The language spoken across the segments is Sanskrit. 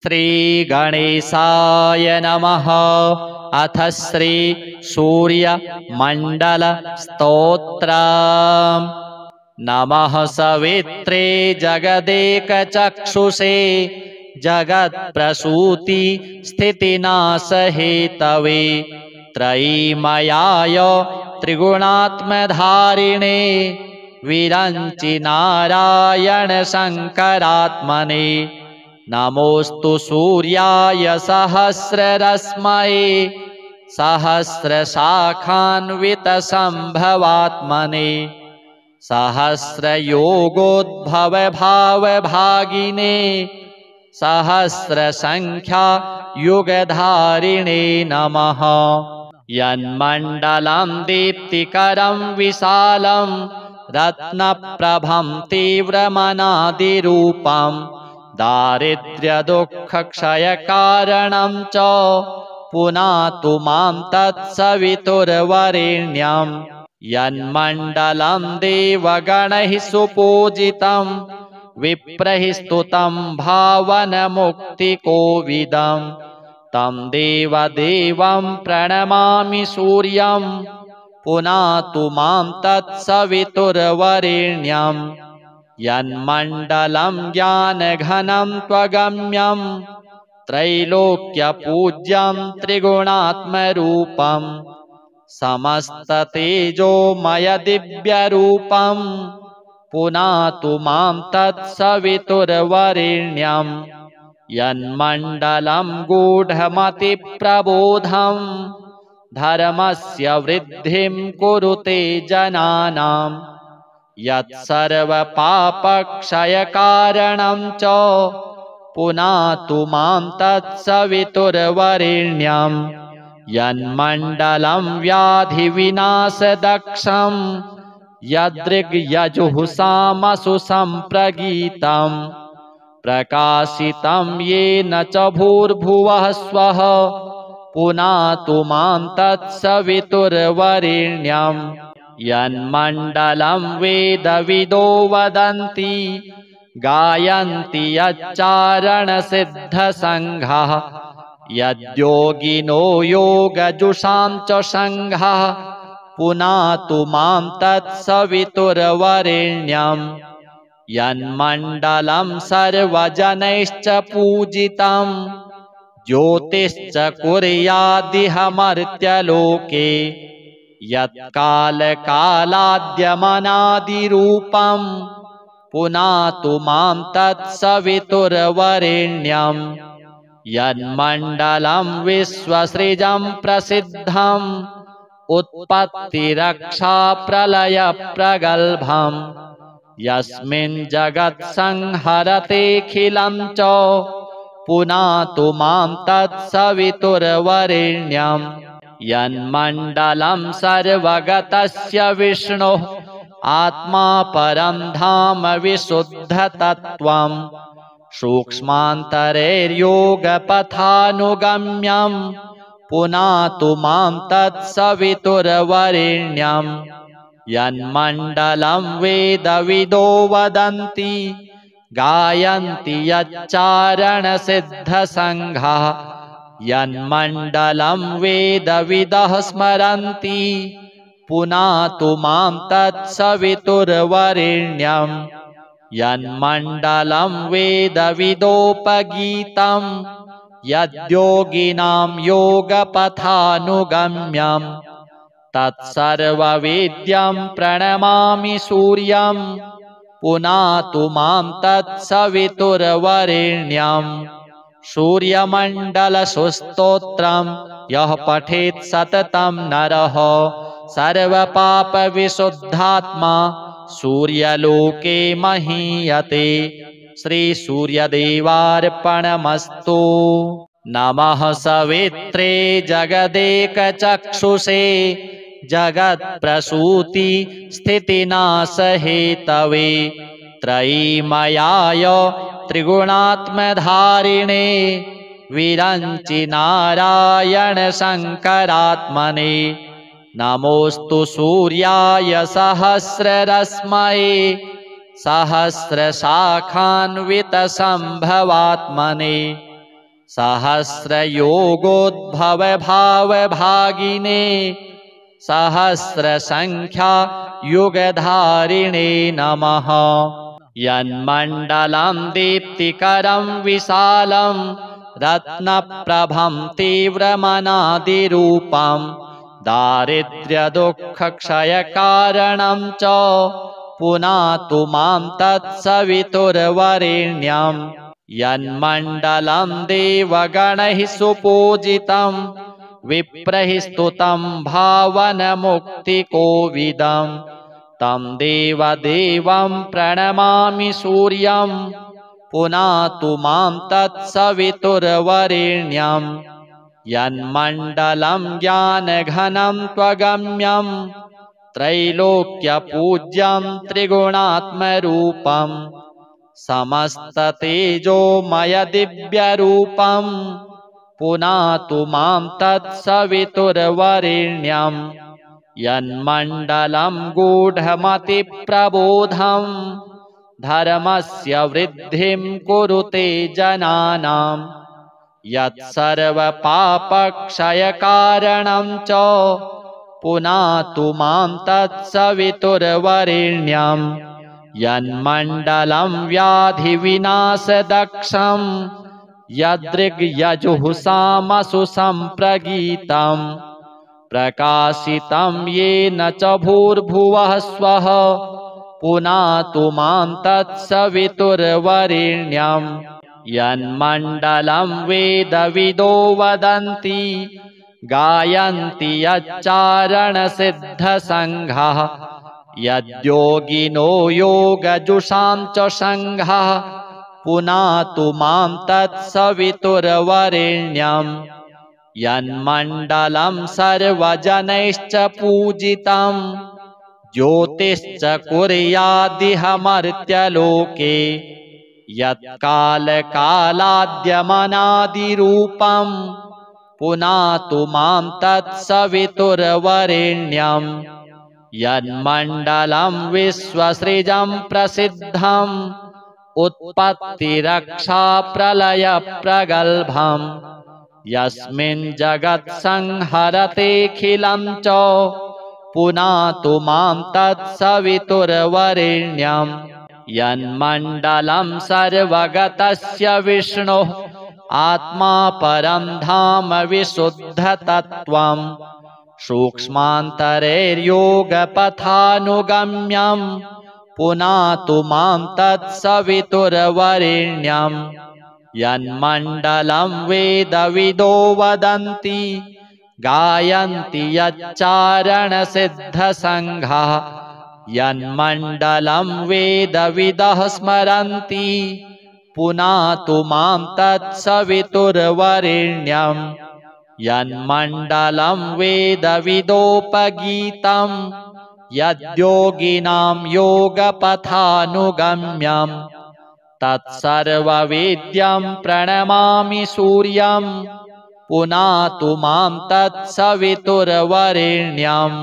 श्रीगणेशाय नमः। अथ श्री सूर्यमण्डलस्तोत्रम्। नमः सवित्रे जगदेकचक्षुषे जगत्प्रसूति स्थितिनाशहेतवे त्रयीमयाय त्रिगुणात्मधारिणे विरञ्चि नारायण शङ्करात्मने। नमोऽस्तु सूर्याय सहस्ररश्मये सहस्रशाखान्वितसम्भवात्मने सहस्रयोगोद्भवभावभागिने सहस्रसङ्ख्यायुगधारिणे नमः। यन्मण्डलं दीप्तिकरं विशालं रत्नप्रभं तीव्रमनादिरूपं दारिद्र्यदुःखक्षयकारणं च पुनातु मां तत्सवितुर्वरेण्यं। यन्मण्डलं देवगणैः सुपूजितं विप्रैः स्तुतं भावनमुक्तिकोविदं तं देवदेवं प्रणमामि सूर्यं पुनातु मां तत्सवितुर्वरेण्यं। यन्मण्डलं ज्ञानघनं त्वगम्यं त्रैलोक्यपूज्यं त्रिगुणात्मरूपं समस्ततेजोमयदिव्यरूपं पुनातु मां तत्सवितुर्वरेण्यं। यन्मण्डलं गूढमतिप्रबोधं धर्मस्य वृद्धिं कुरुते जनानां यत्सर्वपापक्षयकारणं च पुनातु मां तत्सवितुर्वरेण्यं। यन्मण्डलं व्याधिविनाशदक्षं यदृग्यजुःसामसु सम्प्रगीतं प्रकाशितं येन च भूर्भुवः स्वः पुनातु मां तत्सवितुर्वरेण्यं। यन्मण्डलं वेदविदो वदन्ति गायन्ति यच्चारणसिद्धसङ्घः यद्योगिनो योगजुषां च सङ्घः पुनातु मां तत्सवितुर्वरेण्यं। यन्मण्डलं सर्वजनैश्च पूजितं ज्योतिश्च कुर्यादिह मर्त्यलोके यत्कालकालाद्यमनादिरूपं पुनातु मां तत्सवितुर्वरेण्यं। यन्मण्डलं विश्वसृजं प्रसिद्धं उत्पत्तिरक्षाप्रलयप्रगल्भं यस्मिन् जगत्संहरतेऽखिलं च पुनातु मां तत्सवितुर्वरेण्यं। यन्मण्डलं सर्वगतस्य विष्णोः आत्मा परं धाम विशुद्धतत्त्वं सूक्ष्मान्तरैर्योगपथानुगम्यं पुनातु मां तत्सवितुर्वरेण्यं। यन्मण्डलं वेदविदो वदन्ति गायन्ति यच्चारणसिद्धसङ्घः यन्मण्डलं वेदविदः स्मरन्ति पुनातु मां तत्सवितुर्वरेण्यं। यन्मण्डलं वेदविदोपगीतं यद्योगिनां योगपथानुगम्यं तत्सर्ववेद्यं प्रणमामि सूर्यं पुनातु मां तत्सवितुर्वरेण्यं। सूर्यमण्डलस्तोत्रं यः पठेत् सततं नरः सर्वपापविशुद्धात्मा सूर्यलोके महीयते। श्रीसूर्यदेवार्पणमस्तु। नमः सवित्रे जगदेकचक्षुषे जगत्प्रसूति स्थितिनाशहेतवे त्रयीमयाय त्रिगुणात्मधारिणे विरञ्चि नारायण शङ्करात्मने। नमोऽस्तु सूर्याय सहस्ररश्मये सहस्रशाखान्वितसम्भवात्मने सहस्रयोगोद्भवभावभागिने सहस्रसङ्ख्या युगधारिणे नमः। यन्मण्डलं दीप्तिकरं विशालं रत्नप्रभं तीव्रमनादिरूपं दारिद्र्यदुःखक्षयकारणं च पुनातु मां तत्सवितुर्वरेण्यं। यन्मण्डलं देवगणैः सुपूजितं विप्रैः स्तुतं भावनमुक्तिकोविदं तं देवदेवं प्रणमामि सूर्यं पुनातु मां तत्सवितुर्वरेण्यं। यन्मण्डलं ज्ञानघनं त्वगम्यं त्रैलोक्यपूज्यं त्रिगुणात्मरूपं समस्ततेजोमयदिव्यरूपं पुनातु मां तत्सवितुर्वरेण्यं। यन्मण्डलं गूढमतिप्रबोधं धर्मस्य वृद्धिं कुरुते जनानां यत्सर्वपापक्षयकारणं च पुनातु मां तत्सवितुर्वरेण्यं। यन्मण्डलं व्याधिविनाशदक्षं यदृग्यजुःसामसु सम्प्रगीतं प्रकाशितं येन च भूर्भुवः स्वः पुनातु मां तत्सवितुर्वरेण्यं। यन्मण्डलं वेदविदो वदन्ति गायन्ति यच्चारणसिद्धसङ्घः यद्योगिनो योगजुषां च सङ्घः पुनातु मां तत्सवितुर्वरेण्यं। यन्मण्डलं सर्वजनैश्च पूजितं ज्योतिश्च कुर्यादिह मर्त्यलोके यत्कालकालाद्यमनादिरूपं पुनातु मां तत्सवितुर्वरेण्यं। यन्मण्डलं विश्वसृजं प्रसिद्धं उत्पत्तिरक्षाप्रलयप्रगल्भं यस्मिन् जगत्संहरतेऽखिलं च पुनातु मां तत्सवितुर्वरेण्यं। यन्मण्डलं सर्वगतस्य विष्णुः आत्मा परं धाम विशुद्धतत्त्वं सूक्ष्मान्तरैर्योगपथानुगम्यं पुनातु मां तत्सवितुर्वरेण्यं। यन्मण्डलं वेदविदो वदन्ति गायन्ति यच्चारणसिद्धसङ्घः यन्मण्डलं वेदविदः स्मरन्ति पुनातु मां तत्सवितुर्वरेण्यं। यन्मण्डलं वेदविदोपगीतं यद्योगिनां योगपथानुगम्यं तत्सर्ववेद्यं प्रणमामि सूर्यं पुनातु मां तत्सवितुर्वरेण्यं।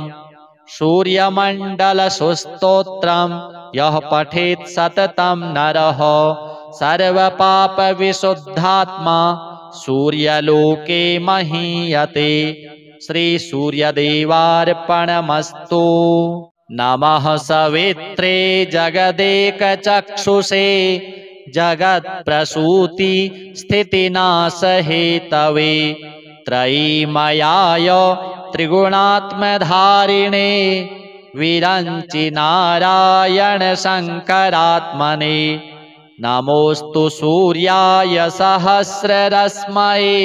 सूर्यमण्डलस्तोत्रं यः पठेत् सततं नरः सर्वपापविशुद्धात्मा सूर्यलोके महीयते। श्रीसूर्यदेवार्पणमस्तु। नमः सवित्रे जगदेकचक्षुषे जगत्प्रसूति स्थितिनाशहेतवे त्रयीमयाय त्रिगुणात्मधारिणे विरञ्चि नारायण शङ्करात्मने। नमोऽस्तु सूर्याय सहस्ररश्मये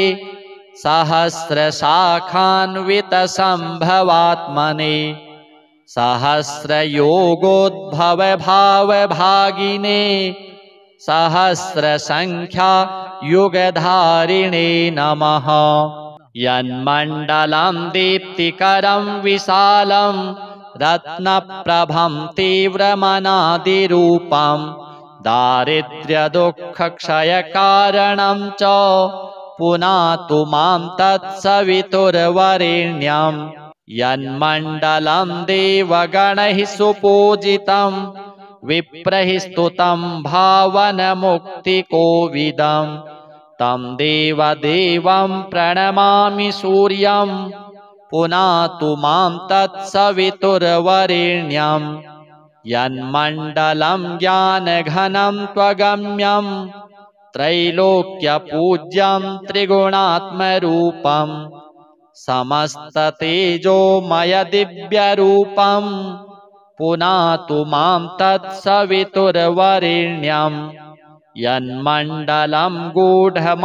सहस्रशाखान्वितसम्भवात्मने सहस्रयोगोद्भवभावभागिने सहस्रसङ्ख्या युगधारिणे नमः। यन्मण्डलं दीप्तिकरं विशालं रत्नप्रभं तीव्रमनादिरूपं दारिद्र्यदुःखक्षयकारणं च पुनातु मां तत्सवितुर्वरेण्यं। यन्मण्डलं देवगणैः सुपूजितं विप्रैः स्तुतं भावनमुक्तिकोविदं तं देवदेवं प्रणमामि सूर्यं पुनातु मां तत्सवितुर्वरेण्यं यन्मण्डलं ज्ञानघनं त्वगम्यं त्रैलोक्यपूज्यं त्रिगुणात्मरूपं समस्ततेजोमयदिव्यरूपं पुनातु मां तत्सवितुर्वरेण्यं यन्मण्डलं गूढमतिप्रबोधं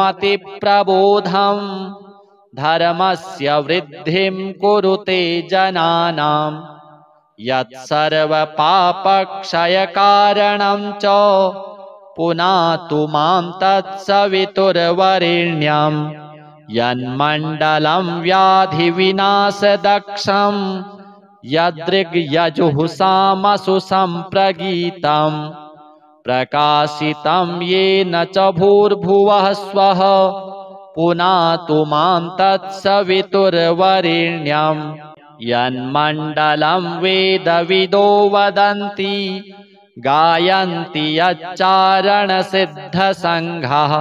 धर्मस्य वृद्धिं कुरुते जनानां यत्सर्वपापक्षयकारणं च पुनातु मां तत्सवितुर्वरेण्यं यन्मण्डलं व्याधिविनाशदक्षं यदृग्यजुःसामसु सम्प्रगीतं प्रकाशितं येन च भूर्भुवः स्वः पुनातु मां तत्सवितुर्वरेण्यं यन्मण्डलं वेदविदो वदन्ति गायन्ति यच्चारणसिद्धसङ्घः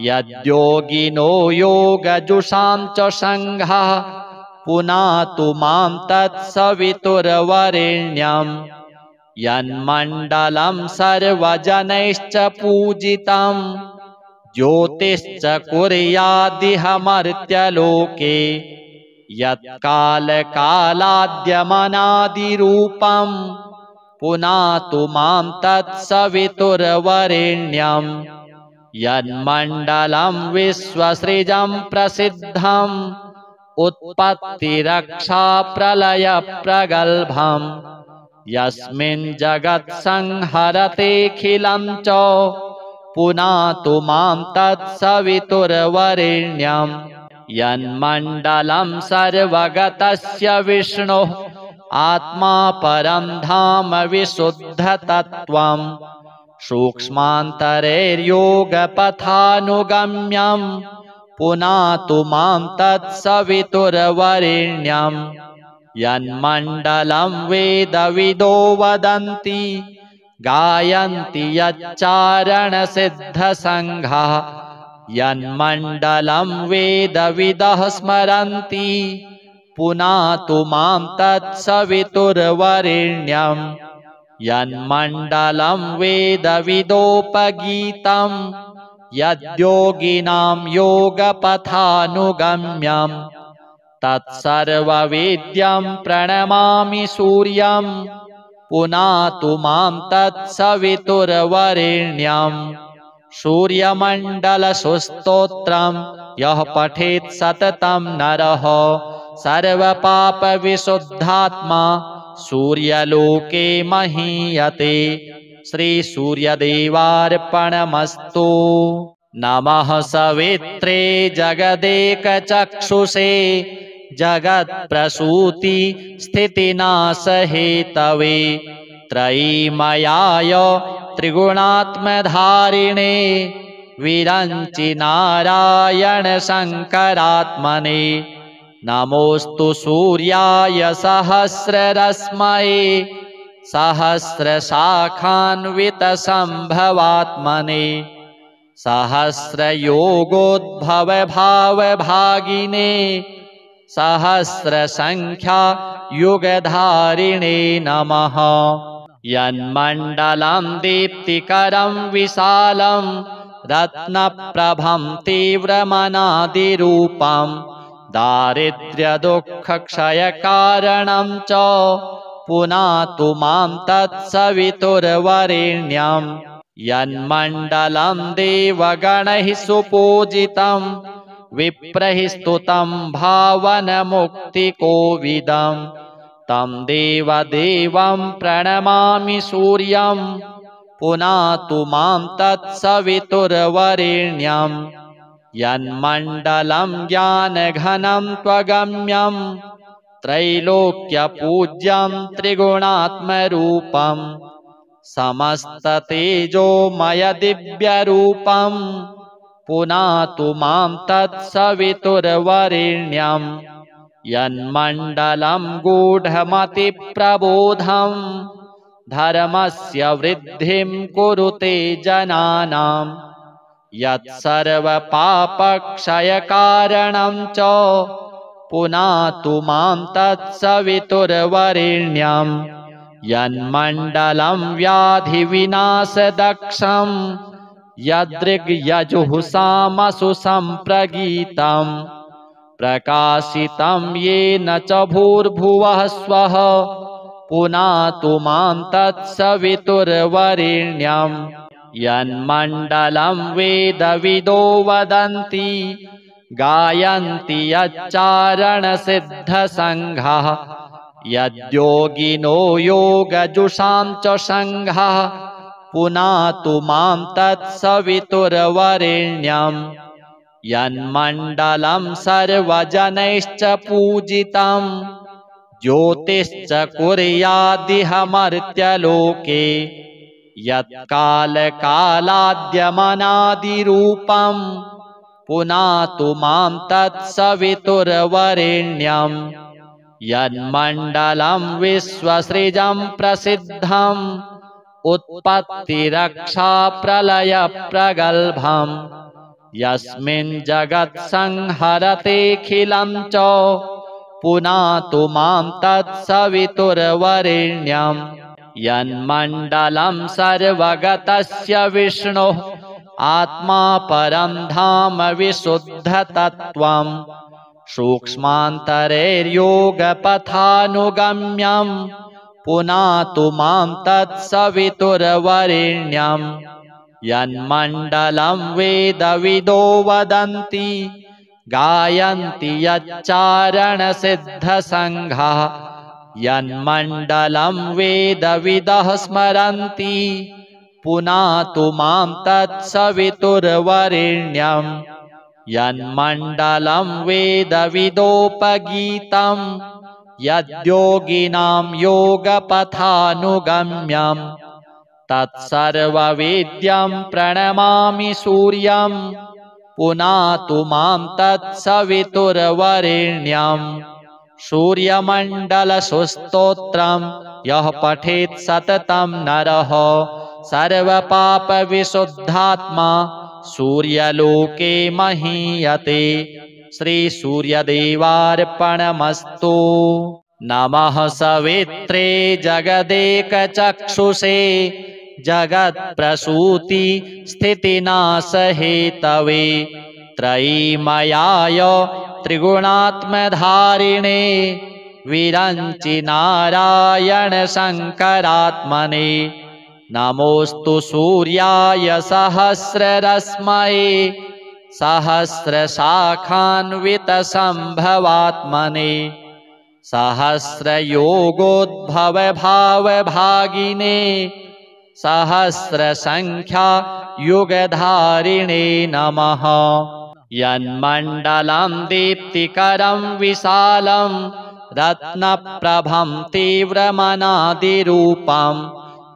यद्योगिनो योगजुषां च सङ्घः पुनातु मां तत्सवितुर्वरेण्यं यन्मण्डलं सर्वजनैश्च पूजितं ज्योतिश्च कुर्यादिह मर्त्यलोके यत्कालकालाद्यमनादिरूपं पुनातु मां तत्सवितुर्वरेण्यं यन्मण्डलं विश्वसृजं प्रसिद्धं उत्पत्तिरक्षाप्रलयप्रगल्भं यस्मिन् जगत्संहरतेऽखिलं च पुनातु मां तत्सवितुर्वरेण्यं यन्मण्डलं सर्वगतस्य विष्णोः आत्मा परं धाम विशुद्धतत्त्वं सूक्ष्मान्तरैर्योगपथानुगम्यं पुनातु मां तत्सवितुर्वरेण्यं यन्मण्डलं वेदविदो वदन्ति गायन्ति यच्चारणसिद्धसङ्घः यन्मण्डलं वेदविदः स्मरन्ति पुनातु मां तत्सवितुर्वरेण्यं यन्मण्डलं वेदविदोपगीतं यद्योगिनां योगपथानुगम्यं तत्सर्ववेद्यं प्रणमामि सूर्यं पुनातु मां तत्सवितुर्वरेण्यं सूर्यमण्डलस्तोत्रं यः पठेत् सततं नरः सर्वपापविशुद्धात्मा सूर्यलोके महीयते। श्रीसूर्यदेवार्पणमस्तु। नमः सवित्रे जगदेकचक्षुषे जगत्प्रसूति स्थितिनाशहेतवे त्रयीमयाय त्रिगुणात्मधारिणे विरञ्चि नारायण शङ्करात्मने नमोऽस्तु सूर्याय सहस्ररश्मये सहस्रशाखान्वितसम्भवात्मने सहस्रयोगोद्भवभावभागिने सहस्रसङ्ख्यायुगधारिणे नमः। यन्मण्डलं दीप्तिकरं विशालं रत्नप्रभं तीव्रमनादिरूपं दारिद्र्यदुःखक्षयकारणं च पुनातु मां तत्सवितुर्वरेण्यं यन्मण्डलं देवगणैः सुपूजितं विप्रैः स्तुतं भावनमुक्तिकोविदं तं देवदेवं प्रणमामि सूर्यं पुनातु मां तत्सवितुर्वरेण्यं यन्मण्डलं ज्ञानघनं त्वगम्यं त्रैलोक्यपूज्यं त्रिगुणात्मरूपं समस्ततेजोमयदिव्यरूपं पुनातु मां तत्सवितुर्वरेण्यं यन्मण्डलं गूढमतिप्रबोधं धर्मस्य वृद्धिं कुरुते जनानां यत्सर्वपापक्षयकारणं च पुनातु मां तत्सवितुर्वरेण्यं यन्मण्डलं व्याधिविनाशदक्षं यदृग्यजुःसामसु सम्प्रगीतं प्रकाशितं येन च भूर्भुवः स्वः पुनातु मां तत्सवितुर्वरेण्यं यन्मण्डलं वेदविदो वदन्ति गायन्ति यच्चारणसिद्धसङ्घः यद्योगिनो योगजुषां च सङ्घः पुनातु मां तत्सवितुर्वरेण्यं यन्मण्डलं सर्वजनैश्च पूजितं ज्योतिश्च कुर्यादिह मर्त्यलोके यत्कालकालाद्यमनादिरूपं पुनातु मां तत्सवितुर्वरेण्यं यन्मण्डलं विश्वसृजं प्रसिद्धम् उत्पत्तिरक्षाप्रलयप्रगल्भं यस्मिन् जगत्संहरतेऽखिलं च पुनातु मां तत्सवितुर्वरेण्यं यन्मण्डलं सर्वगतस्य विष्णोः आत्मा परं धाम विशुद्धतत्त्वं सूक्ष्मान्तरैर्योगपथानुगम्यं पुनातु मां तत्सवितुर्वरेण्यं यन्मण्डलं वेदविदो वदन्ति गायन्ति यच्चारणसिद्धसङ्घः यन्मण्डलं वेदविदः स्मरन्ति पुनातु मां तत्सवितुर्वरेण्यं यन्मण्डलं वेदविदोपगीतं यद्योगिनां योगपथानुगम्यं तत्सर्ववेद्यं प्रणमामि सूर्यं पुनातु मां तत्सवितुर्वरेण्यं सूर्यमण्डलस्तोत्रं यः पठेत् सततं नरः सर्वपापविशुद्धात्मा सूर्यलोके महीयते। श्रीसूर्यदेवार्पणमस्तु। नमः सवित्रे जगदेकचक्षुषे जगत्प्रसूति स्थितिनाशहेतवे त्रयीमयाय त्रिगुणात्मधारिणे विरञ्चि नारायण शङ्करात्मने नमोऽस्तु सूर्याय सहस्ररश्मये सहस्रशाखान्वितसम्भवात्मने सहस्रयोगोद्भवभावभागिने सहस्रसङ्ख्यायुगधारिणे नमः। यन्मण्डलं दीप्तिकरं विशालं रत्नप्रभं तीव्रमनादिरूपं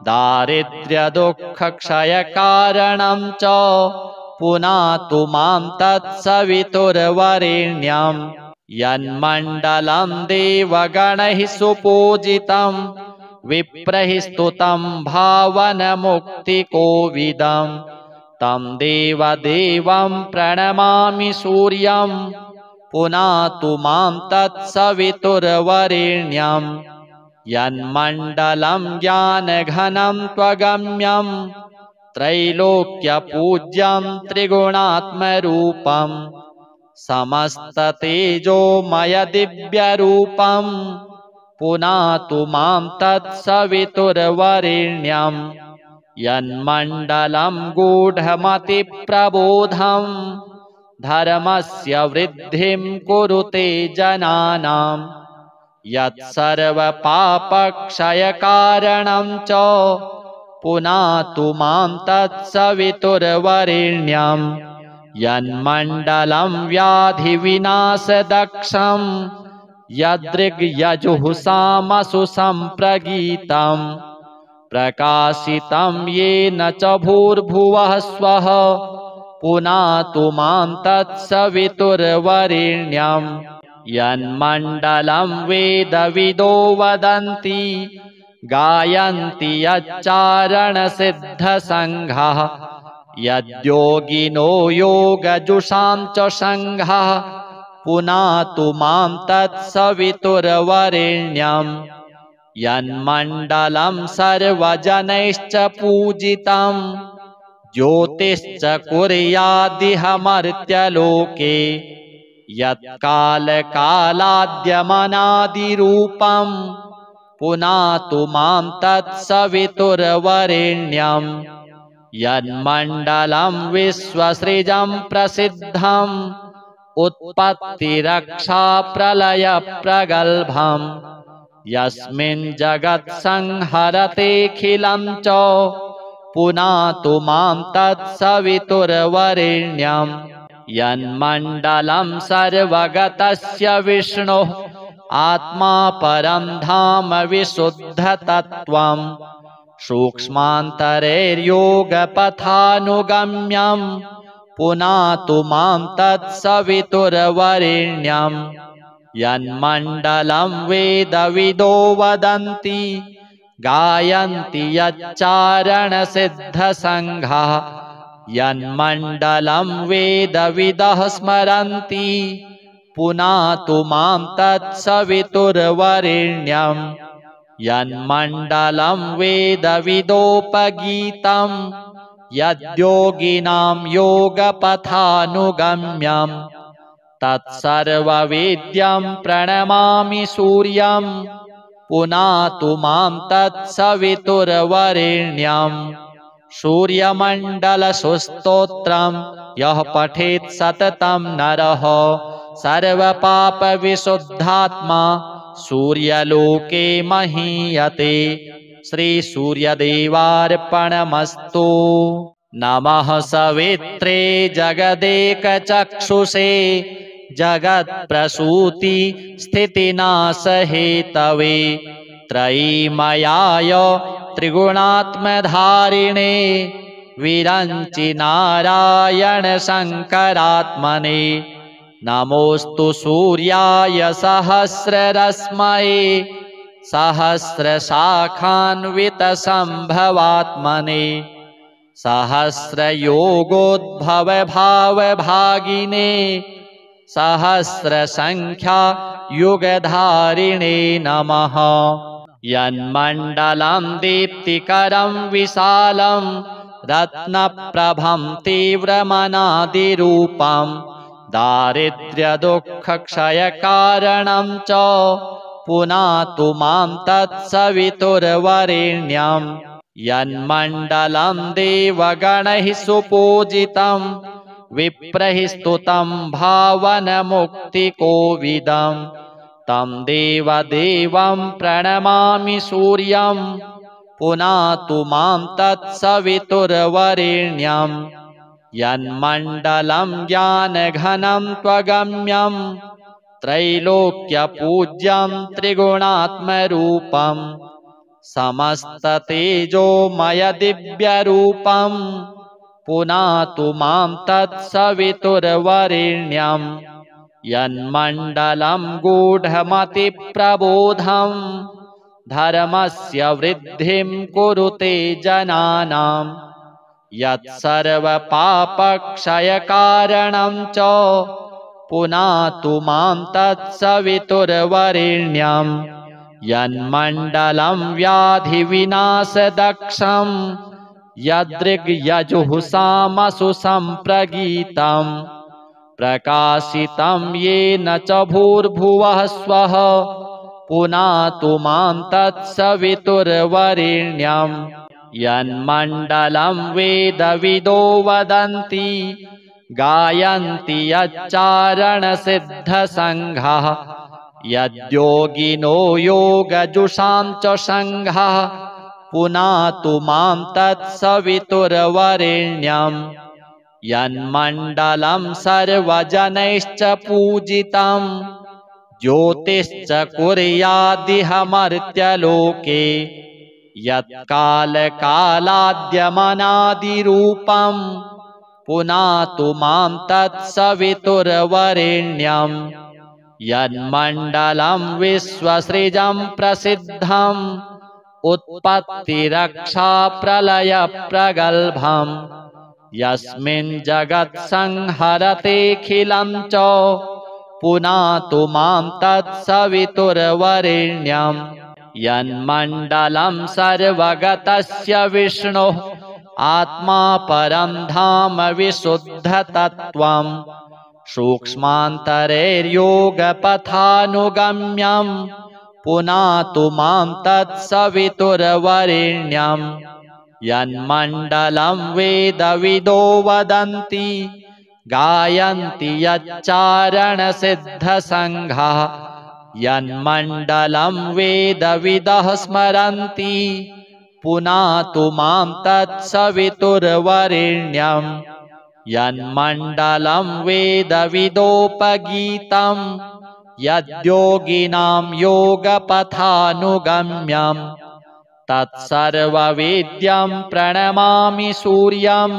दारिद्र्यदुःखक्षयकारणं च पुनातु मां तत्सवितुर्वरेण्यं यन्मण्डलं देवगणैः सुपूजितं विप्रैः स्तुतं भावनमुक्तिकोविदं तं देवदेवं प्रणमामि सूर्यं पुनातु मां तत्सवितुर्वरेण्यं यन्मण्डलं ज्ञानघनं त्वगम्यं त्रैलोक्यपूज्यं त्रिगुणात्मरूपं समस्ततेजोमयदिव्यरूपं पुनातु मां तत्सवितुर्वरेण्यं यन्मण्डलं गूढमतिप्रबोधं धर्मस्य वृद्धिं कुरुते जनानां यत्सर्वपापक्षयकारणं च पुनातु मां तत्सवितुर्वरेण्यं यन्मण्डलं व्याधिविनाशदक्षं यदृग्यजुःसामसु सम्प्रगीतं प्रकाशितं येन च भूर्भुवः स्वः पुनातु मां तत्सवितुर्वरेण्यं यन्मण्डलं वेदविदो वदन्ति गायन्ति यच्चारणसिद्धसङ्घः यद्योगिनो योगजुषां च सङ्घः पुनातु मां तत्सवितुर्वरेण्यं यन्मण्डलं सर्वजनैश्च पूजितं ज्योतिश्च कुर्यादिह मर्त्यलोके यत्कालकालाद्यमनादिरूपं पुनातु मां तत्सवितुर्वरेण्यं यन्मण्डलं विश्वसृजं प्रसिद्धम् उत्पत्तिरक्षाप्रलयप्रगल्भं यस्मिन् जगत्संहरतेऽखिलं च पुनातु मां तत्सवितुर्वरेण्यं यन्मण्डलं सर्वगतस्य विष्णुः आत्मा परं धाम विशुद्धतत्त्वं सूक्ष्मान्तरैर्योगपथानुगम्यं पुनातु मां तत्सवितुर्वरेण्यं यन्मण्डलं वेदविदो वदन्ति गायन्ति यच्चारणसिद्धसङ्घः यन्मण्डलं वेदविदः स्मरन्ति पुनातु मां तत्सवितुर्वरेण्यं यन्मण्डलं वेदविदोपगीतं यद्योगिनां योगपथानुगम्यं तत्सर्ववेद्यं प्रणमामि सूर्यं पुनातु मां तत्सवितुर्वरेण्यं सूर्यमण्डलस्तोत्रं यः पठेत् सततं नरः सर्वपापविशुद्धात्मा सूर्यलोके महीयते। श्रीसूर्यदेवार्पणमस्तु। नमः सवित्रे जगदेकचक्षुषे जगत्प्रसूति स्थितिनाशहेतवे त्रयीमयाय त्रिगुणात्मधारिणे विरञ्चि नारायण शङ्करात्मने नमोऽस्तु सूर्याय सहस्ररश्मये सहस्रशाखान्वितसम्भवात्मने सहस्रयोगोद्भवभावभागिने सहस्रसङ्ख्यायुगधारिणे नमः। यन्मण्डलं दीप्तिकरं विशालं रत्नप्रभं तीव्रमनादिरूपं दारिद्र्यदुःखक्षयकारणं च पुनातु मां तत्सवितुर्वरेण्यं यन्मण्डलं देवगणैः सुपूजितं विप्रैः स्तुतं भावनमुक्तिकोविदं तं देवदेवं प्रणमामि सूर्यं पुनातु मां तत्सवितुर्वरेण्यं यन्मण्डलं ज्ञानघनं त्वगम्यं त्रैलोक्यपूज्यं त्रिगुणात्मरूपं समस्ततेजोमयदिव्यरूपं पुनातु मां तत्सवितुर्वरेण्यं यन्मण्डलं गूढमतिप्रबोधं धर्मस्य वृद्धिं कुरुते जनानां यत्सर्वपापक्षयकारणं च पुनातु मां तत्सवितुर्वरेण्यं यन्मण्डलं व्याधिविनाशदक्षं यदृग्यजुःसामसु सम्प्रगीतं प्रकाशितं येन च भूर्भुवः स्वः पुनातु मां तत्सवितुर्वरेण्यं यन्मण्डलं वेदविदो वदन्ति गायन्ति यच्चारणसिद्धसङ्घः यद्योगिनो योगजुषां च सङ्घः पुनातु मां तत्सवितुर्वरेण्यं यन्मण्डलं सर्वजनैश्च पूजितं ज्योतिश्च कुर्यादिह मर्त्यलोके यत्कालकालाद्यमनादिरूपं पुनातु मां तत्सवितुर्वरेण्यं यन्मण्डलं विश्वसृजं प्रसिद्धम् उत्पत्तिरक्षाप्रलयप्रगल्भं यस्मिन् जगत्संहरतेऽखिलं च पुनातु मां तत्सवितुर्वरेण्यं यन्मण्डलं सर्वगतस्य विष्णोः आत्मा परं धाम विशुद्धतत्त्वं सूक्ष्मान्तरैर्योगपथानुगम्यं पुनातु मां तत्सवितुर्वरेण्यं यन्मण्डलं वेदविदो वदन्ति गायन्ति यच्चारणसिद्धसङ्घाः यन्मण्डलं वेदविदः स्मरन्ति पुनातु मां तत्सवितुर्वरेण्यं यन्मण्डलं वेदविदोपगीतं यद्योगिनां योगपथानुगम्यं तत्सर्ववेद्यं प्रणमामि सूर्यं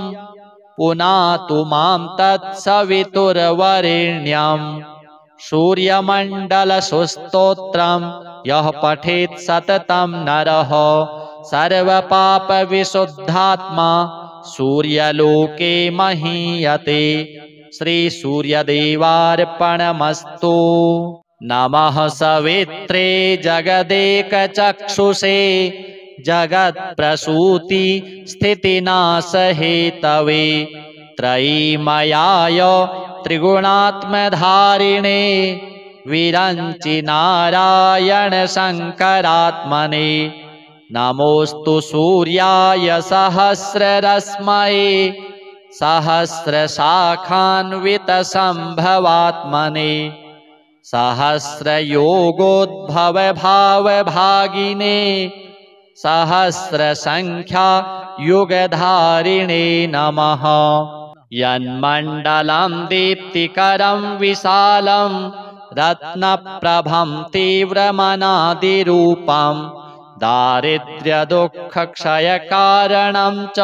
पुनातु मां तत्सवितुर्वरेण्यं सूर्यमण्डलस्तोत्रं यः पठेत् सततं नरः सर्वपापविशुद्धात्मा सूर्यलोके महीयते। श्रीसूर्यदेवार्पणमस्तु। नमः सवित्रे जगदेकचक्षुषे जगत्प्रसूति स्थितिनाशहेतवे त्रयीमयाय त्रिगुणात्मधारिणे विरञ्चि नारायण शङ्करात्मने नमोऽस्तु सूर्याय सहस्ररश्मये सहस्रशाखान्वितसम्भवात्मने सहस्रयोगोद्भवभावभागिने सहस्रसङ्ख्या युगधारिणे नमः। यन्मण्डलं दीप्तिकरं विशालं रत्नप्रभं तीव्रमनादिरूपं दारिद्र्यदुःखक्षयकारणं च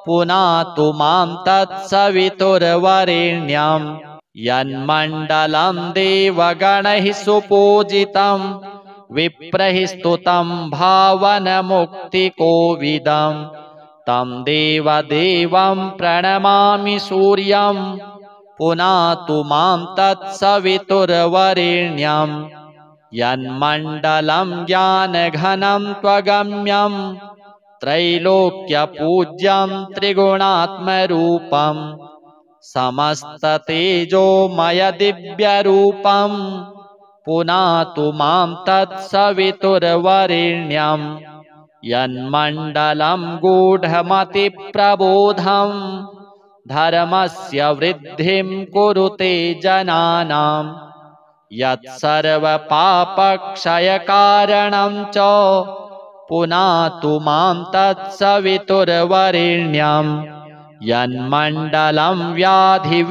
पुनातु मां तत्सवितुर्वरेण्यं यन्मण्डलं देवगणैः सुपूजितं विप्रैः स्तुतं भावनमुक्तिकोविदं तं देवदेवं प्रणमामि सूर्यं पुनातु मां तत्सवितुर्वरेण्यं यन्मण्डलं ज्ञानघनं त्वगम्यं त्रैलोक्यपूज्यं त्रिगुणात्मरूपं समस्ततेजोमयदिव्यरूपं पुनातु मां तत्सवितुर्वरेण्यं यन्मण्डलं गूढमतिप्रबोधं धर्मस्य वृद्धिं कुरुते जनानां यत्सर्वपापक्षयकारणं च पुनातु मां तत्सवितुर्वरेण्यं यन्मण्डलं व्याधिविनाशदक्षं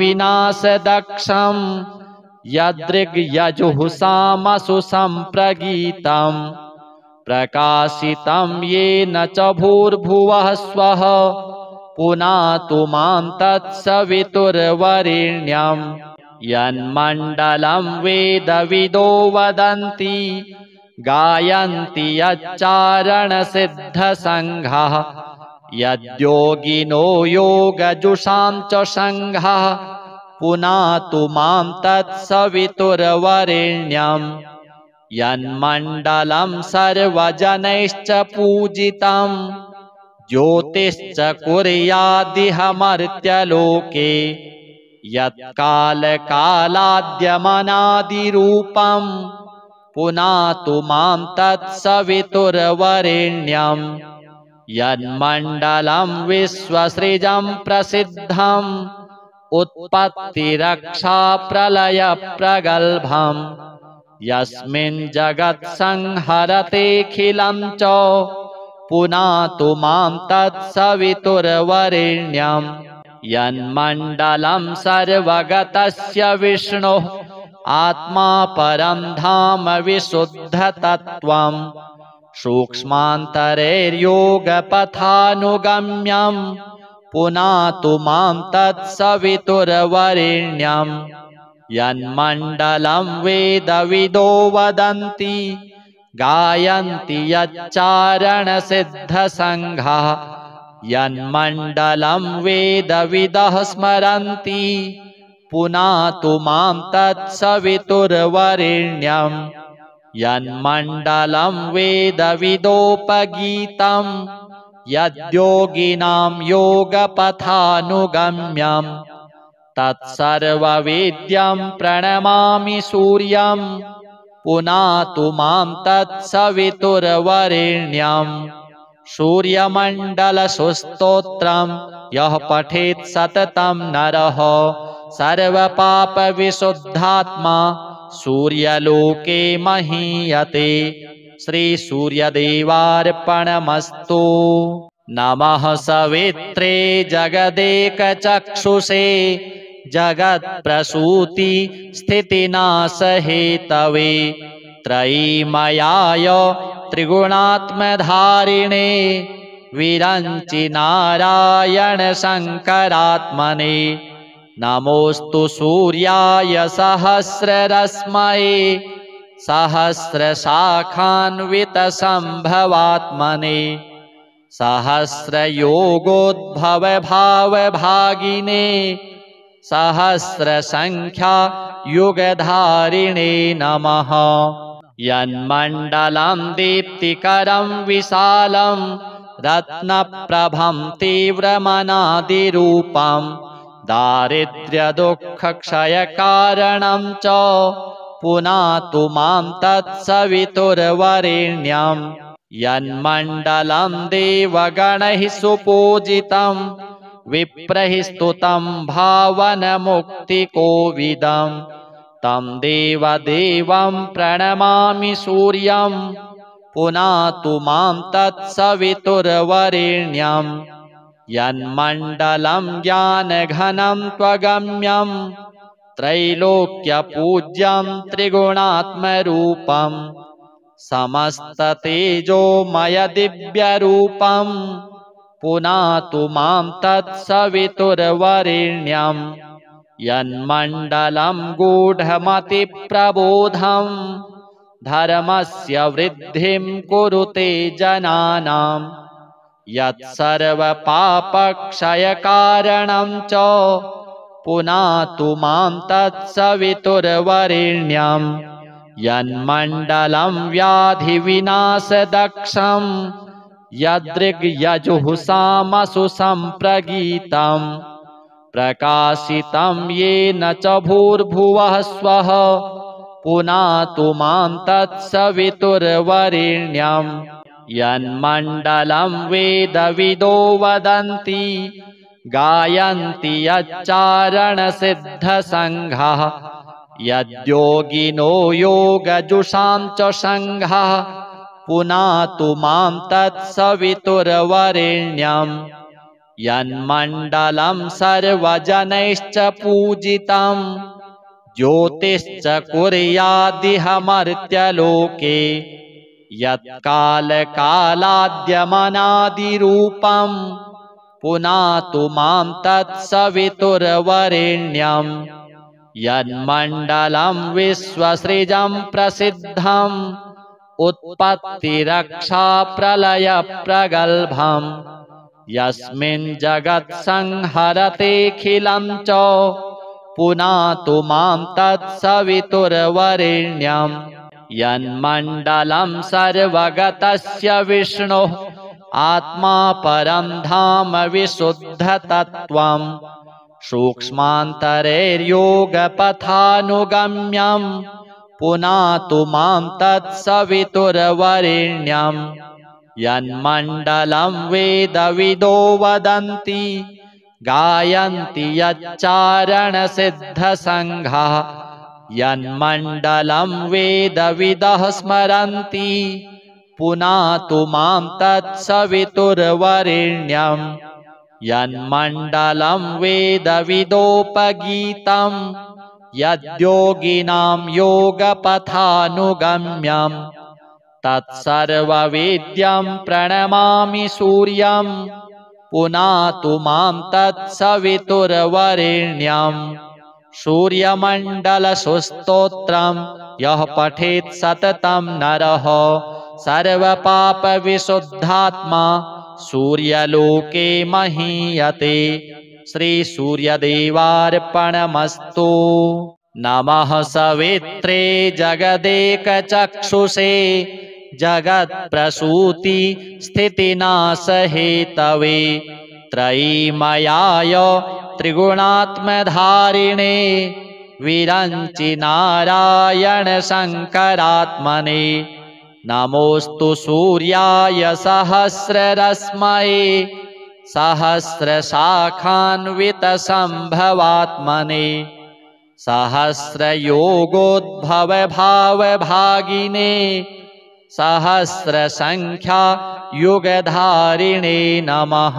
यदृग्यजुःसामसु सम्प्रगीतं प्रकाशितं येन च भूर्भुवः स्वः पुनातु मां तत्सवितुर्वरेण्यं यन्मण्डलं वेदविदो वदन्ति गायन्ति यच्चारणसिद्धसङ्घाः यद्योगिनो योगजुषां च सङ्घाः पुनातु मां तत्सवितुर्वरेण्यं यन्मण्डलं सर्वजनैश्च पूजितं ज्योतिश्च कुर्यादिह मर्त्यलोके यत्कालकालाद्यमनादिरूपं पुनातु मां तत्सवितुर्वरेण्यं यन्मण्डलं विश्वसृजं प्रसिद्धं उत्पत्तिरक्षाप्रलयप्रगल्भं यस्मिन् जगत्संहरतेऽखिलं च पुनातु मां तत्सवितुर्वरेण्यं यन्मण्डलं सर्वगतस्य विष्णोः आत्मा परं धाम विशुद्धतत्त्वं सूक्ष्मान्तरैर्योगपथानुगम्यं पुनातु मां तत्सवितुर्वरेण्यं यन्मण्डलं वेदविदो वदन्ति गायन्ति यच्चारणसिद्धसङ्घाः यन्मण्डलं वेदविदः स्मरन्ति पुनातु मां तत्सवितुर्वरेण्यं यन्मण्डलं वेदविदोपगीतं यद्योगिनां योगपथानुगम्यं तत्सर्ववेद्यं प्रणमामि सूर्यं पुनातु मां तत्सवितुर्वरेण्यं सूर्यमण्डलस्तोत्रं यः पठेत् सततं नरः सर्वपापविशुद्धात्मा सूर्यलोके महीयते। श्रीसूर्यदेवार्पणमस्तु। नमः सवित्रे जगदेकचक्षुषे जगत्प्रसूति स्थितिनाशहेतवे त्रयीमयाय त्रिगुणात्मधारिणे विरञ्चि नारायण शङ्करात्मने नमोऽस्तु सूर्याय सहस्ररश्मये सहस्रशाखान्वितसम्भवात्मने सहस्रयोगोद्भवभावभागिने सहस्रसङ्ख्यायुगधारिणे नमः। यन्मण्डलं दीप्तिकरं विशालं रत्नप्रभं तीव्रमनादिरूपं दारिद्र्यदुःखक्षयकारणं च पुनातु मां तत्सवितुर्वरेण्यं यन्मण्डलं देवगणैः सुपूजितं विप्रैः स्तुतं भावनमुक्तिकोविदं तं देवदेवं प्रणमामि सूर्यं पुनातु मां तत्सवितुर्वरेण्यं यन्मण्डलं ज्ञानघनं त्वगम्यं त्रैलोक्यपूज्यं त्रिगुणात्मरूपं समस्ततेजोमयदिव्यरूपं पुनातु मां तत्सवितुर्वरेण्यं यन्मण्डलं गूढमतिप्रबोधं धर्मस्य वृद्धिं कुरुते जनानां यत्सर्वपापक्षयकारणं च पुनातु मां तत्सवितुर्वरेण्यं यन्मण्डलं व्याधिविनाशदक्षं यदृग्यजुःसामसु सम्प्रगीतं प्रकाशितं येन च भूर्भुवः स्वः पुनातु मां तत्सवितुर्वरेण्यं यन्मण्डलं वेदविदो वदन्ति गायन्ति यच्चारणसिद्धसङ्घः यद्योगिनो योगजुषां च सङ्घः पुनातु मां तत्सवितुर्वरेण्यं यन्मण्डलं सर्वजनैश्च पूजितं ज्योतिश्च कुर्यादिह मर्त्यलोके यत्कालकालाद्यमनादिरूपं पुनातु मां तत्सवितुर्वरेण्यं यन्मण्डलं विश्वसृजं प्रसिद्धं उत्पत्तिरक्षाप्रलयप्रगल्भं यस्मिन् जगत्संहरतेऽखिलं च पुनातु मां तत्सवितुर्वरेण्यं यन्मण्डलं सर्वगतस्य विष्णुः आत्मा परं धाम विशुद्धतत्त्वं सूक्ष्मान्तरैर्योगपथानुगम्यं पुनातु मां तत्सवितुर्वरेण्यं यन्मण्डलं वेदविदो वदन्ति गायन्ति यच्चारणसिद्धसङ्घः यन्मण्डलं वेदविदः स्मरन्ति पुनातु मां तत्सवितुर्वरेण्यं यन्मण्डलं वेदविदोपगीतं यद्योगिनां योगपथानुगम्यं तत्सर्ववेद्यं प्रणमामि सूर्यं पुनातु मां तत्सवितुर्वरेण्यं सूर्यमण्डलस्तोत्रं यः पठेत् सततं नरः सर्वपापविशुद्धात्मा सूर्यलोके महीयते। श्रीसूर्यदेवार्पणमस्तु। नमः सवित्रे जगदेकचक्षुषे जगत्प्रसूति स्थितिनाशहेतवे त्रयीमयाय त्रिगुणात्मधारिणे विरञ्चि नारायण शङ्करात्मने। नमोऽस्तु सूर्याय सहस्ररश्मये सहस्रशाखान्वितसम्भवात्मने सहस्रयोगोद्भवभावभागिने सहस्रसङ्ख्यायुगधारिणे नमः।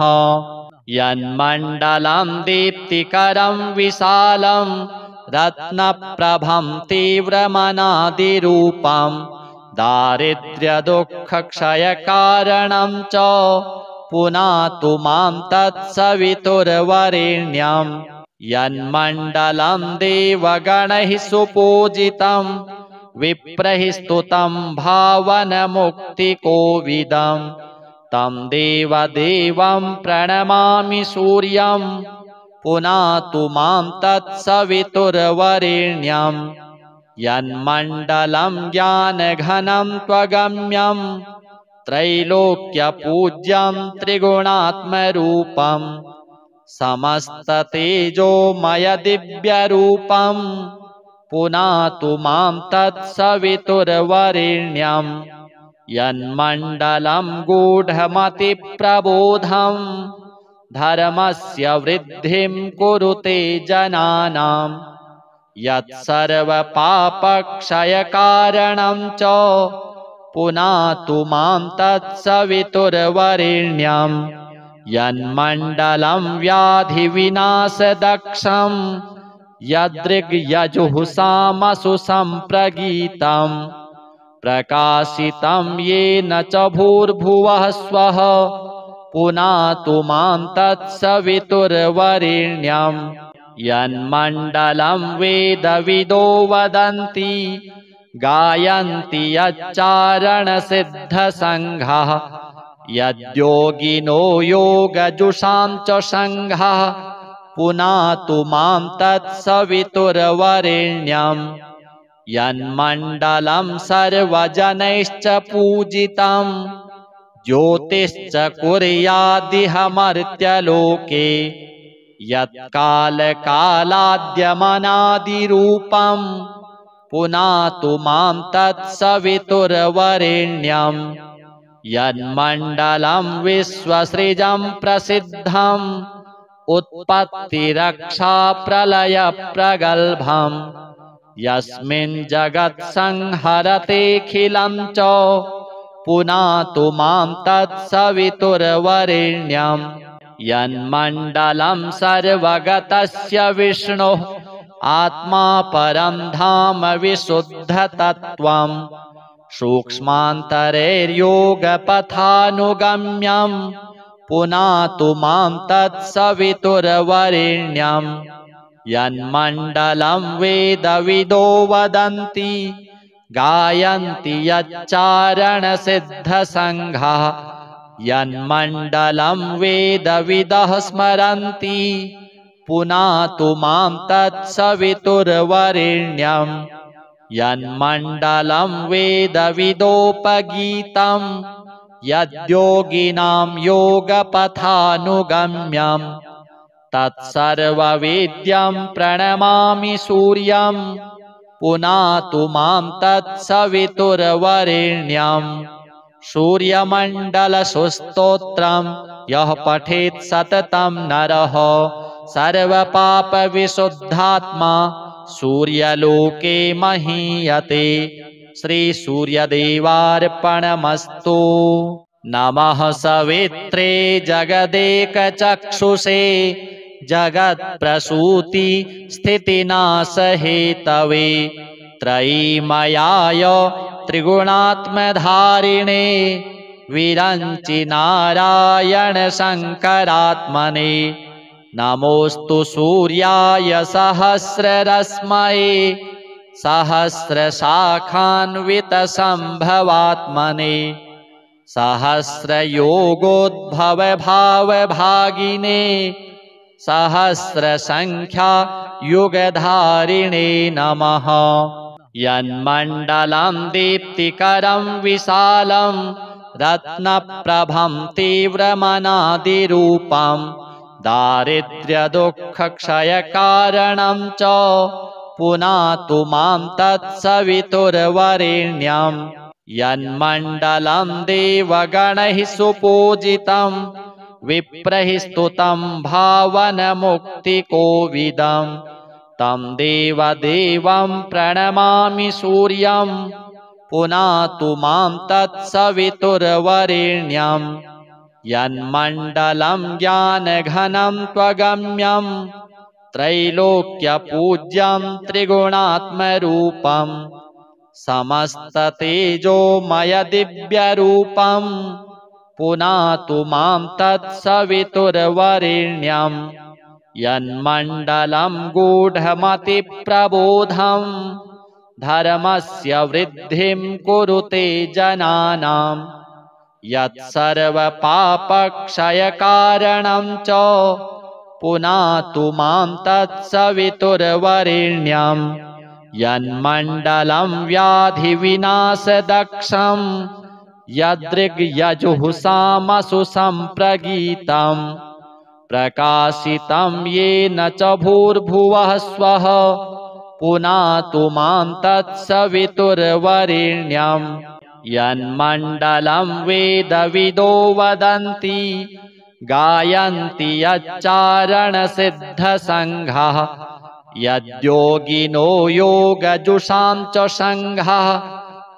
यन्मण्डलं दीप्तिकरं विशालं रत्नप्रभं तीव्रमनादिरूपं दारिद्र्यदुःखक्षयकारणं च पुनातु मां तत्सवितुर्वरेण्यं। यन्मण्डलं देवगणैः सुपूजितं विप्रैः स्तुतं भावनमुक्तिकोविदं तं देवदेवं प्रणमामि सूर्यं पुनातु मां तत्सवितुर्वरेण्यं। यन्मण्डलं ज्ञानघनं त्वगम्यं त्रैलोक्यपूज्यं त्रिगुणात्मरूपं समस्ततेजोमयदिव्यरूपं पुनातु मां तत्सवितुर्वरेण्यं। यन्मण्डलं गूढमतिप्रबोधं धर्मस्य वृद्धिं कुरुते जनानां यत्सर्वपापक्षयकारणं च पुनातु मां तत्सवितुर्वरेण्यं। यन्मण्डलं व्याधिविनाशदक्षं यदृग्यजुःसामसु सम्प्रगीतं प्रकाशितं येन च भूर्भुवः स्वः पुनातु मां तत्सवितुर्वरेण्यं। यन्मण्डलं वेदविदो वदन्ति गायन्ति यच्चारणसिद्धसङ्घः यद्योगिनो योगजुषां च सङ्घः पुनातु मां तत्सवितुर्वरेण्यं। यन्मण्डलं सर्वजनैश्च पूजितं ज्योतिश्च कुर्यादिह मर्त्यलोके यत्कालकालाद्यमनादिरूपं पुनातु मां तत्सवितुर्वरेण्यं। यन्मण्डलं विश्वसृजं प्रसिद्धं उत्पत्तिरक्षाप्रलयप्रगल्भं यस्मिन् जगत्संहरतेऽखिलं च पुनातु मां तत्सवितुर्वरेण्यं। यन्मण्डलं सर्वगतस्य विष्णुः आत्मा परं धाम विशुद्धतत्त्वं सूक्ष्मान्तरैर्योगपथानुगम्यं पुनातु मां तत्सवितुर्वरेण्यं। यन्मण्डलं वेदविदो वदन्ति गायन्ति यच्चारणसिद्धसङ्घः यन्मण्डलं वेदविदः स्मरन्ति पुनातु मां तत्सवितुर्वरेण्यं। यन्मण्डलं वेदविदोपगीतं यद्योगिनां योगपथानुगम्यं तत्सर्ववेद्यं प्रणमामि सूर्यं पुनातु मां तत्सवितुर्वरेण्यं। सूर्यमण्डलस्तोत्रं यः पठेत् सततं नरः सर्वपापविशुद्धात्मा सूर्यलोके महीयते। श्रीसूर्यदेवार्पणमस्तु। नमः सवित्रे जगदेकचक्षुषे जगत्प्रसूति स्थितिनाशहेतवे त्रयीमयाय त्रिगुणात्मधारिणे विरञ्चि नारायण शङ्करात्मने। नमोऽस्तु सूर्याय सहस्ररश्मये सहस्रशाखान्वितसम्भवात्मने सहस्रयोगोद्भवभावभागिने सहस्रसंख्या युगधारिणे नमः। यन्मण्डलं दीप्तिकरं विशालं रत्नप्रभं तीव्रमनादिरूपं दारिद्र्यदुःखक्षयकारणं च पुनातु मां तत्सवितुर्वरेण्यं। यन्मण्डलं देवगणैः सुपूजितं विप्रैः स्तुतं भावनमुक्तिकोविदं तं देवदेवं प्रणमामि सूर्यं पुनातु मां तत्सवितुर्वरेण्यं। यन्मण्डलं ज्ञानघनं त्वगम्यं त्रैलोक्यपूज्यं त्रिगुणात्मरूपं समस्ततेजोमयदिव्यरूपं पुनातु मां तत्सवितुर्वरेण्यं। यन्मण्डलं गूढमतिप्रबोधं धर्मस्य वृद्धिं कुरुते जनानां यत्सर्वपापक्षयकारणं च पुनातु मां तत्सवितुर्वरेण्यं। यन्मण्डलं व्याधिविनाशदक्षं यदृग्यजुःसामसु सम्प्रगीतं प्रकाशितं येन च भूर्भुवः स्वः पुनातु मां तत्सवितुर्वरेण्यं। यन्मण्डलं वेदविदो वदन्ति गायन्ति यच्चारणसिद्धसङ्घः यद्योगिनो योगजुषां च सङ्घः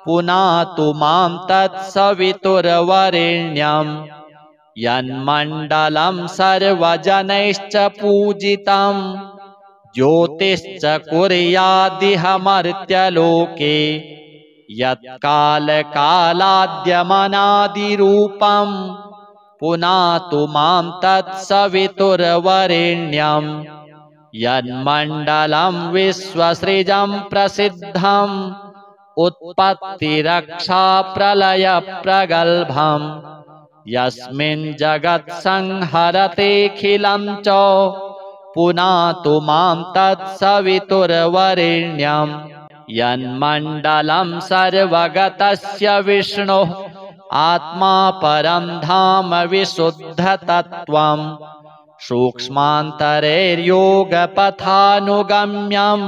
पुनातु मां तत्सवितुर्वरेण्यं। यन्मण्डलं सर्वजनैश्च पूजितं ज्योतिश्च कुर्यादिह मर्त्यलोके यत्कालकालाद्यमनादिरूपं पुनातु मां तत्सवितुर्वरेण्यं। यन्मण्डलं विश्वसृजं प्रसिद्धं उत्पत्तिरक्षाप्रलयप्रगल्भं यस्मिन् जगत्संहरतेऽखिलं च पुनातु मां तत्सवितुर्वरेण्यं। यन्मण्डलं सर्वगतस्य विष्णुः आत्मा परं धाम विशुद्धतत्त्वं सूक्ष्मान्तरैर्योगपथानुगम्यं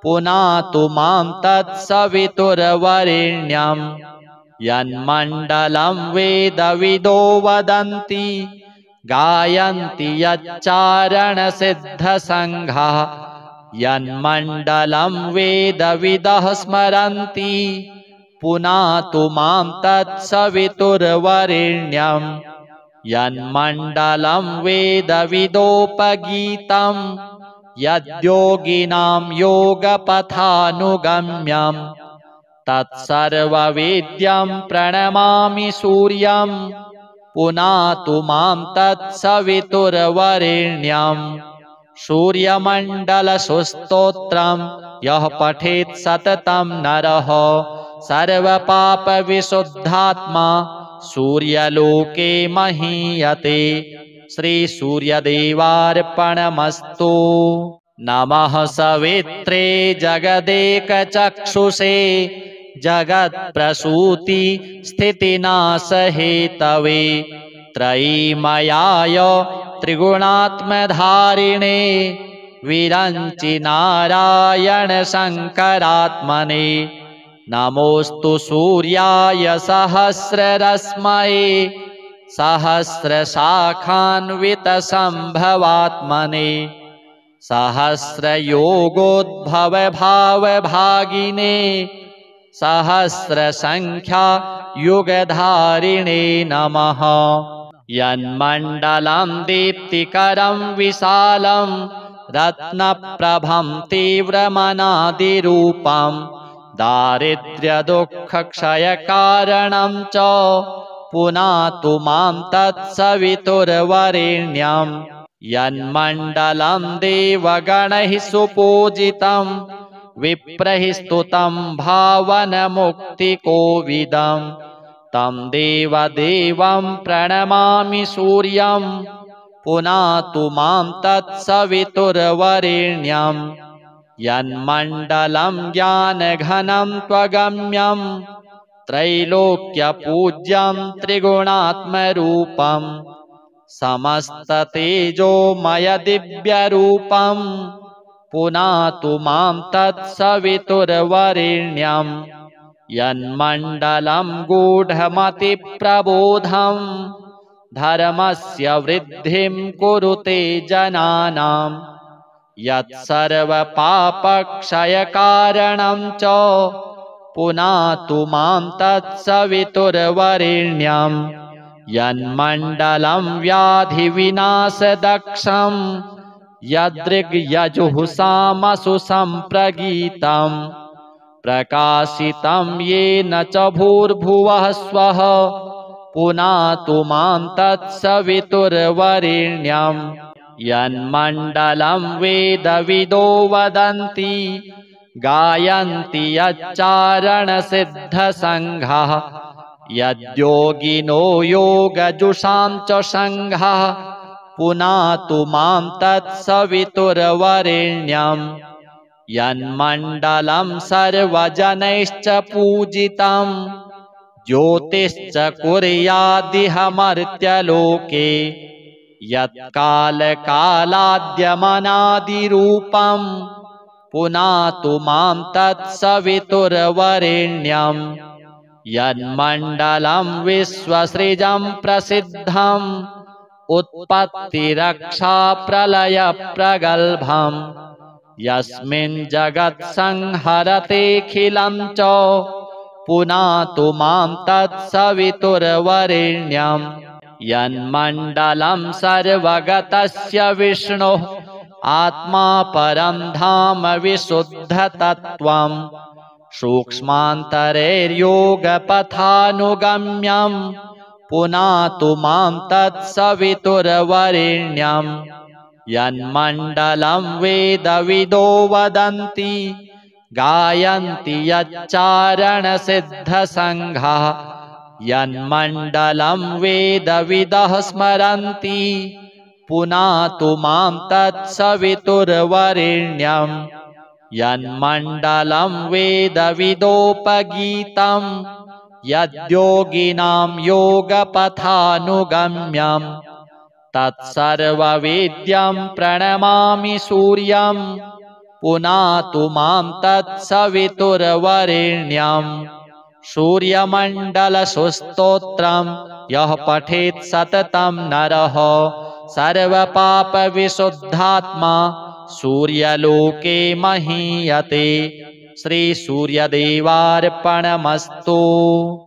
पुनातु मां तत्सवितुर्वरेण्यं। यन्मण्डलं वेदविदो वदन्ति गायन्ति यच्चारणसिद्धसङ्घः यन्मण्डलं वेदविदः स्मरन्ति पुनातु मां तत्सवितुर्वरेण्यं। यन्मण्डलं वेदविदोपगीतं यद्योगिनां योगपथानुगम्यं तत्सर्ववेद्यं प्रणमामि सूर्यं पुनातु मां तत्सवितुर्वरेण्यं। सूर्यमण्डलस्तोत्रं यः पठेत् सततं नरः सर्वपापविशुद्धात्मा सूर्यलोके महीयते। श्रीसूर्यदेवार्पणमस्तु। नमः सवित्रे जगदेकचक्षुषे जगत्प्रसूति स्थितिनाशहेतवे त्रयीमयाय त्रिगुणात्मधारिणे विरञ्चि नारायण शङ्करात्मने। नमोऽस्तु सूर्याय सहस्ररश्मये सहस्रशाखान्वितसम्भवात्मने सहस्रयोगोद्भवभावभागिने सहस्रसंख्या युगधारिणे नमः। यन्मण्डलं दीप्तिकरं विशालं रत्नप्रभं तीव्रमनादिरूपं दारिद्र्यदुःखक्षयकारणं च पुनातु मां तत्सवितुर्वरेण्यं। यन्मण्डलं देवगणैः सुपूजितं विप्रैः स्तुतं भावनमुक्तिकोविदं तं देवदेवं प्रणमामि सूर्यं पुनातु मां तत्सवितुर्वरेण्यं यन्मण्डलं ज्ञानघनं त्वगम्यं त्रैलोक्यपूज्यं त्रिगुणात्मरूपं समस्ततेजोमयदिव्यरूपं पुनातु मां तत्सवितुर्वरेण्यं यन्मण्डलं गूढमतिप्रबोधं धर्मस्य वृद्धिं कुरुते जनानां यत्सर्वपापक्षयकारणं च पुनातु मां तत्सवितुर्वरेण्यं यन्मण्डलं व्याधिविनाशदक्षं यदृग्यजुःसामसु सम्प्रगीतं प्रकाशितं येन च भूर्भुवः स्वः पुनातु मां तत्सवितुर्वरेण्यं यन्मण्डलं वेदविदो वदन्ति गायन्ति यच्चारणसिद्धसङ्घः यद्योगिनो योगजुषां च सङ्घः पुनातु मां तत्सवितुर्वरेण्यं यन्मण्डलं सर्वजनैश्च पूजितं ज्योतिश्च कुर्यादिह मर्त्यलोके यत्कालकालाद्यमनादिरूपं पुनातु मां तत्सवितुर्वरेण्यं यन्मण्डलं विश्वसृजं प्रसिद्धं उत्पत्तिरक्षाप्रलयप्रगल्भं यस्मिन् जगत्संहरतेऽखिलं च पुनातु मां तत्सवितुर्वरेण्यं यन्मण्डलं सर्वगतस्य विष्णोः आत्मा परं धाम विशुद्धतत्त्वं सूक्ष्मान्तरैर्योगपथानुगम्यं पुनातु मां तत्सवितुर्वरेण्यं यन्मण्डलं वेदविदो वदन्ति गायन्ति यच्चारणसिद्धसङ्घः यन्मण्डलं वेदविदः स्मरन्ति पुनातु मां तत्सवितुर्वरेण्यं यन्मण्डलं वेदविदोपगीतं यद्योगिनां योगपथानुगम्यं तत्सर्ववेद्यं प्रणमामि सूर्यं पुनातु मां तत्सवितुर्वरेण्यं सूर्यमण्डलस्तोत्रं यः पठेत् सततं नरः सर्वपापविशुद्धात्मा सूर्यलोके महीयते। श्रीसूर्यदेवार्पणमस्तु।